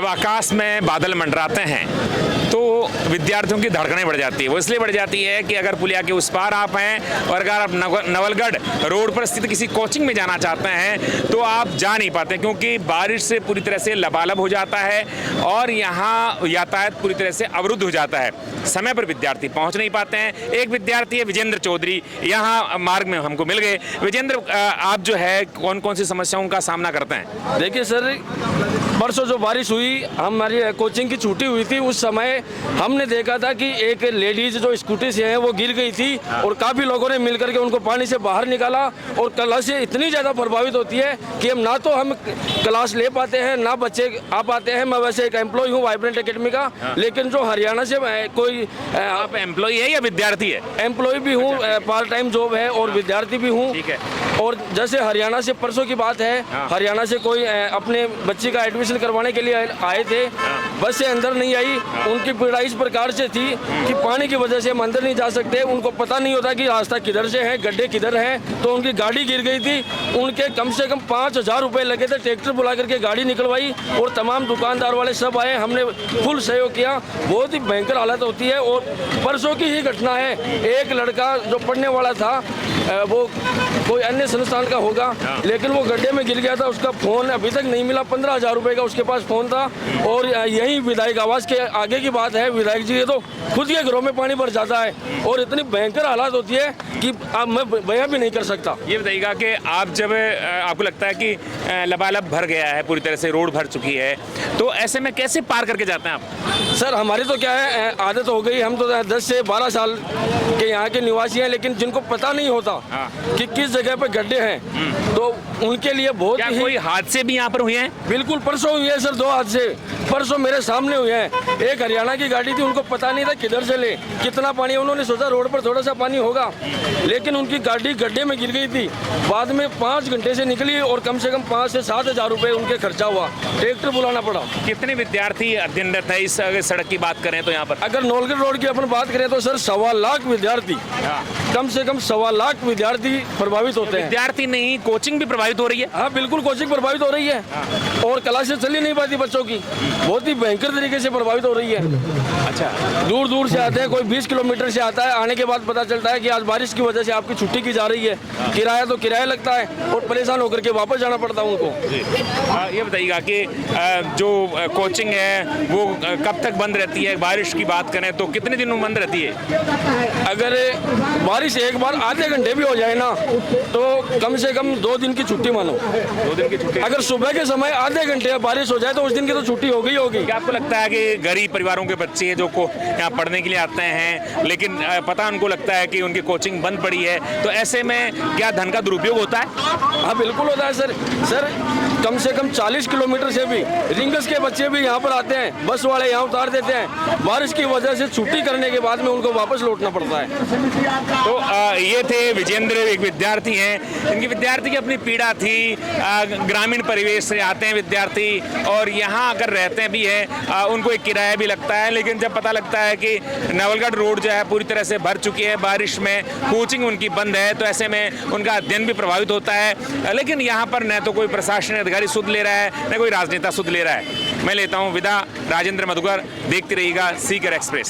जब आकाश में बादल मंडराते हैं तो विद्यार्थियों की धड़कनें बढ़ जाती है। वो इसलिए बढ़ जाती है कि अगर पुलिया के उस पार आप हैं और अगर आप नवलगढ़ रोड पर स्थित किसी कोचिंग में जाना चाहते हैं तो आप जा नहीं पाते, क्योंकि बारिश से पूरी तरह से लबालब हो जाता है और यहाँ यातायात पूरी तरह से अवरुद्ध हो जाता है। समय पर विद्यार्थी पहुँच नहीं पाते हैं। एक विद्यार्थी है विजेंद्र चौधरी, यहाँ मार्ग में हमको मिल गए। विजेंद्र, आप जो है कौन कौन सी समस्याओं का सामना करते हैं? देखिए सर, परसों जो बारिश हुई, हमारी कोचिंग की छुट्टी हुई थी, उस समय हमने देखा था कि एक लेडीज जो स्कूटी से है वो गिर गई थी और काफ़ी लोगों ने मिलकर के उनको पानी से बाहर निकाला। और क्लास से इतनी ज़्यादा प्रभावित होती है कि हम क्लास ले पाते हैं ना बच्चे आ पाते हैं। मैं वैसे एक एम्प्लॉय हूँ वाइब्रेंट एकेडमी का, लेकिन जो हरियाणा से कोई आप एम्प्लॉय है या विद्यार्थी है? एम्प्लॉय भी हूँ, पार्ट टाइम जॉब है और विद्यार्थी भी हूँ। ठीक है। और जैसे हरियाणा से परसों की बात है, हरियाणा से कोई अपने बच्चे का एडमिशन करवाने के लिए आए थे, बस से अंदर नहीं आई। उनकी पीड़ा इस प्रकार से थी कि पानी की वजह से हम अंदर नहीं जा सकते, उनको पता नहीं होता कि रास्ता किधर से है, गड्ढे किधर हैं। तो उनकी गाड़ी गिर गई थी, उनके कम से कम 5,000 रुपये लगे थे। ट्रैक्टर बुला करके गाड़ी निकलवाई और तमाम दुकानदार वाले सब आए, हमने फुल सहयोग किया। बहुत ही भयंकर हालत होती है। और परसों की ही घटना है, एक लड़का जो पढ़ने वाला था, वो कोई अन्य संस्थान का होगा, लेकिन वो गड्ढे में गिर गया था। उसका फ़ोन अभी तक नहीं मिला। 15,000 रुपये का उसके पास फ़ोन था। और यही विधायक आवास के आगे की बात है, विधायक जी तो खुद के घरों में पानी भर जाता है और इतनी भयंकर हालात होती है कि अब मैं बयां भी नहीं कर सकता। ये बताइएगा कि आप जब आपको लगता है कि लबालब भर गया है, पूरी तरह से रोड भर चुकी है, तो ऐसे में कैसे पार करके जाते हैं आप? सर हमारी तो क्या है, आदत हो गई। हम तो 10 से 12 साल के यहाँ के निवासी हैं, लेकिन जिनको पता नहीं होता कि किस जगह पे गड्ढे हैं, तो उनके लिए बहुत क्या कोई हादसे भी यहाँ पर हुए हैं? बिल्कुल, परसों हुए हैं सर, 2 हादसे परसों मेरे सामने हुए हैं। एक हरियाणा की गाड़ी थी, उनको पता नहीं था किधर से ले, कितना पानी है। उन्होंने सोचा रोड पर थोड़ा सा पानी होगा, लेकिन उनकी गाड़ी गड्ढे में गिर गई थी। बाद में 5 घंटे से निकली और कम से कम 5 से 7,000 रुपये उनके खर्चा हुआ, ट्रैक्टर बुलाना पड़ा। कितने विद्यार्थी अध्ययनरत है इस सड़क की बात करें तो यहाँ पर? अगर नवलगढ़ रोड की अपन बात करें तो सर 1.25 लाख विद्यार्थी, कम से कम 1.25 लाख विद्यार्थी प्रभावित होते हैं। विद्यार्थी नहीं, कोचिंग भी प्रभावित हो रही है। हाँ बिल्कुल, कोचिंग प्रभावित हो रही है और क्लासेस चल ही नहीं पाती बच्चों की, बहुत ही भयंकर तरीके से प्रभावित हो रही है। अच्छा, दूर दूर से आते हैं, कोई 20 किलोमीटर से आता है। आने के बाद पता चलता है कि आज बारिश की वजह से आपकी छुट्टी की जा रही है। किराया तो किराया लगता है और परेशान होकर के वापस जाना पड़ता है उनको। ये बताइएगा कि जो कोचिंग है वो कब तक बंद रहती है? बारिश की बात करें तो कितने दिनों बंद रहती है? अगर बारिश एक बार आधे घंटे भी हो जाए ना, तो कम से कम 2 दिन की छुट्टी मानो। 2 दिन की छुट्टी? अगर सुबह के समय आधे घंटे बारिश हो जाए तो उस दिन की तो छुट्टी हो गई होगी। क्या आपको लगता है कि गरीब परिवारों के बच्चे जो को यहाँ पढ़ने के लिए आते हैं, लेकिन पता उनको लगता है कि उनकी कोचिंग बंद पड़ी है, तो ऐसे में क्या धन का दुरुपयोग होता है? हाँ बिल्कुल होता है सर। कम से कम 40 किलोमीटर से भी रिंगस के बच्चे भी यहाँ पर आते हैं, बस वाले यहाँ उतार देते हैं। बारिश की वजह से छुट्टी करने के बाद में उनको वापस लौटना पड़ता है। तो ये थे विजेंद्र, एक विद्यार्थी हैं। इनकी विद्यार्थी की अपनी पीड़ा थी। ग्रामीण परिवेश से आते हैं विद्यार्थी और यहाँ अगर रहते भी हैं, उनको एक किराया भी लगता है। लेकिन जब पता लगता है कि नवलगढ़ रोड जो है पूरी तरह से भर चुकी है, बारिश में कोचिंग उनकी बंद है, तो ऐसे में उनका अध्ययन भी प्रभावित होता है। लेकिन यहाँ पर न तो कोई प्रशासनिक अधिकारी सुध ले रहा है, न कोई राजनेता सुध ले रहा है। मैं लेता हूँ विदा। राजेंद्र मधुकर, देखते रहिएगा सीकर एक्सप्रेस।